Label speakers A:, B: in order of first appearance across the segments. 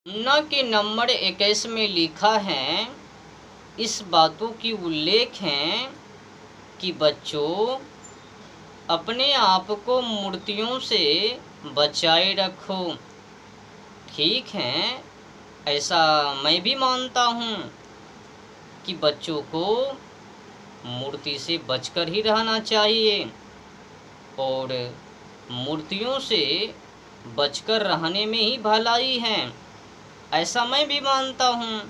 A: पन्ना के नंबर 21 में लिखा है, इस बातों की उल्लेख है कि बच्चों अपने आप को मूर्तियों से बचाए रखो। ठीक है, ऐसा मैं भी मानता हूँ कि बच्चों को मूर्ति से बचकर ही रहना चाहिए और मूर्तियों से बचकर रहने में ही भलाई है, ऐसा मैं भी मानता हूँ।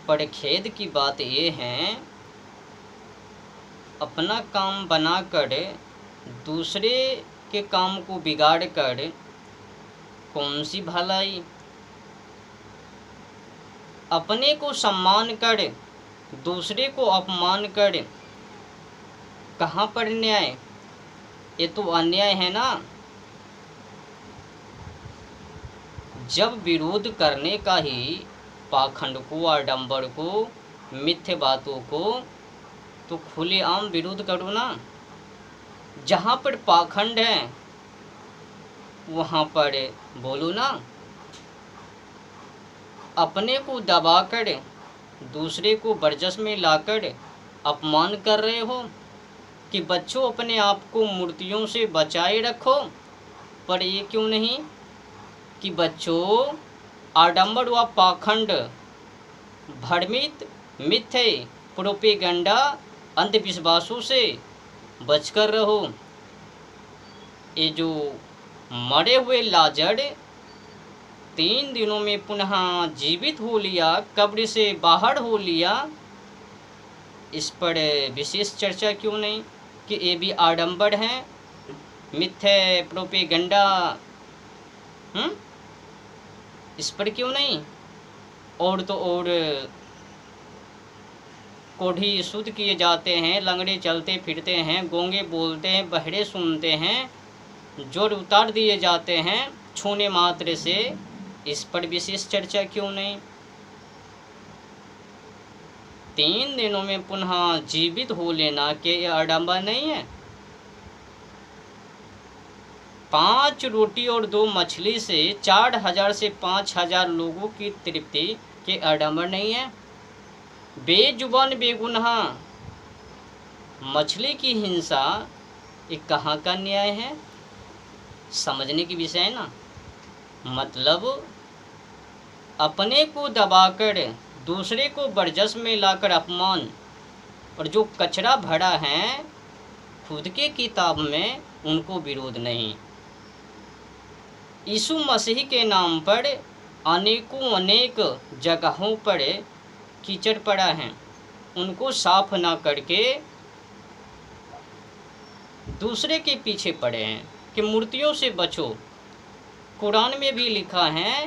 A: पर खेद की बात ये है, अपना काम बनाकर दूसरे के काम को बिगाड़कर कौन सी भलाई। अपने को सम्मान कर दूसरे को अपमान कर कहाँ पर न्याय? ये तो अन्याय है ना। जब विरोध करने का ही पाखंड को, आडंबर को, मिथ्य बातों को, तो खुलेआम विरोध करो ना। जहाँ पर पाखंड है वहाँ पर बोलो ना। अपने को दबाकर दूसरे को बरजस में लाकर अपमान कर रहे हो कि बच्चों अपने आप को मूर्तियों से बचाए रखो। पर ये क्यों नहीं कि बच्चों आडंबर व पाखंड, भ्रमित, मिथ्य, प्रोपेगंडा, अंधविश्वासों से बचकर रहो। ये जो मरे हुए लाजर 3 दिनों में पुनः जीवित हो लिया, कब्र से बाहर हो लिया, इस पर विशेष चर्चा क्यों नहीं कि ये भी आडंबर हैं, मिथ्य, प्रोपेगंडा, इस पर क्यों नहीं? और तो और कोढ़ी शुद्ध किए जाते हैं, लंगड़े चलते फिरते हैं, गूंगे बोलते हैं, बहरे सुनते हैं, जोर उतार दिए जाते हैं छूने मात्र से, इस पर विशेष चर्चा क्यों नहीं? 3 दिनों में पुनः जीवित हो लेना के आडंबर नहीं है? 5 रोटी और 2 मछली से 4000 से 5000 लोगों की तृप्ति के आडंबर नहीं है? बेजुबान बेगुनाह मछली की हिंसा, ये कहाँ का न्याय है? समझने की विषय है ना। मतलब अपने को दबाकर दूसरे को बरजस में लाकर अपमान, और जो कचरा भरा है खुद के किताब में, उनको विरोध नहीं। यीशु मसीह के नाम पर अनेक जगहों पर कीचड़ पड़ा है, उनको साफ ना करके दूसरे के पीछे पड़े हैं कि मूर्तियों से बचो। कुरान में भी लिखा है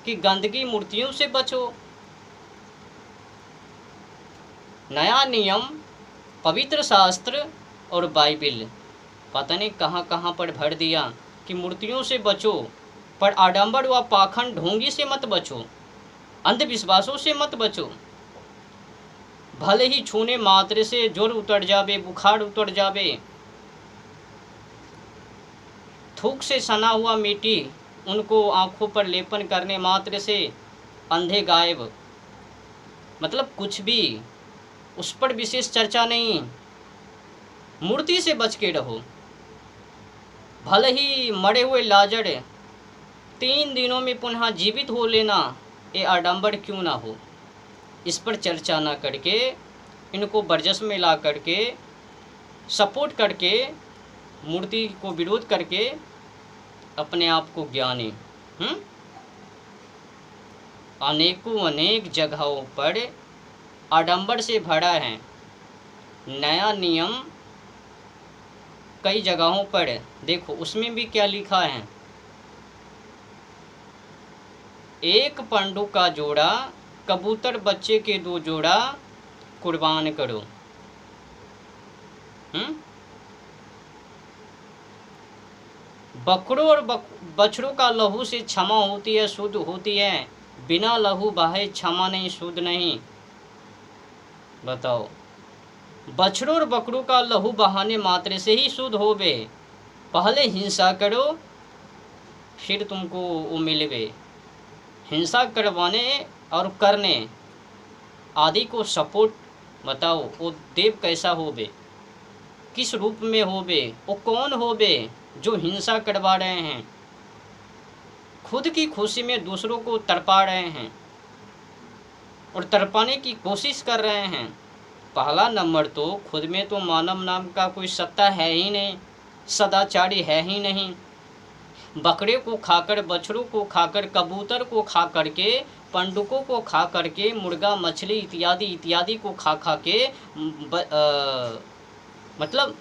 A: कि गंदगी मूर्तियों से बचो। नया नियम, पवित्र शास्त्र और बाइबिल पता नहीं कहाँ कहाँ पर भर दिया कि मूर्तियों से बचो, पर आडंबर व पाखंड ढोंगी से मत बचो, अंधविश्वासों से मत बचो। भले ही छूने मात्र से जोर उतर जावे, बुखार उतर जावे, थूक से सना हुआ मिट्टी उनको आँखों पर लेपन करने मात्र से अंधे गायब, मतलब कुछ भी, उस पर विशेष चर्चा नहीं। मूर्ति से बच के रहो। भले ही मरे हुए लाजर 3 दिनों में पुनः जीवित हो लेना, ये आडंबर क्यों ना हो, इस पर चर्चा ना करके, इनको बरजस में ला करके, सपोर्ट करके, मूर्ति को विरोध करके अपने आप को ज्ञानी, अनेक जगहों पर आडंबर से भरा है। नया नियम कई जगहों पर देखो, उसमें भी क्या लिखा है, एक पंडू का जोड़ा, कबूतर बच्चे के 2 जोड़ा कुर्बान करो। बकरों और बछड़ों का लहू से क्षमा होती है, शुद्ध होती है, बिना लहू बहाए क्षमा नहीं, शुद्ध नहीं। बताओ, बछड़ों और बकरों का लहू बहाने मात्र से ही शुद्ध होवे। पहले हिंसा करो, फिर तुमको वो मिलवे। हिंसा करवाने और करने आदि को सपोर्ट बताओ, वो देव कैसा होबे, किस रूप में होबे, वो कौन होबे जो हिंसा करवा रहे हैं, खुद की खुशी में दूसरों को तड़पा रहे हैं और तड़पाने की कोशिश कर रहे हैं। पहला नंबर तो खुद में तो मानव नाम का कोई सत्ता है ही नहीं, सदाचारी है ही नहीं। बकरे को खाकर, बछड़ों को खाकर, कबूतर को खा करके, पंडुकों को खा करके, मुर्गा मछली इत्यादि इत्यादि को खा खा के मतलब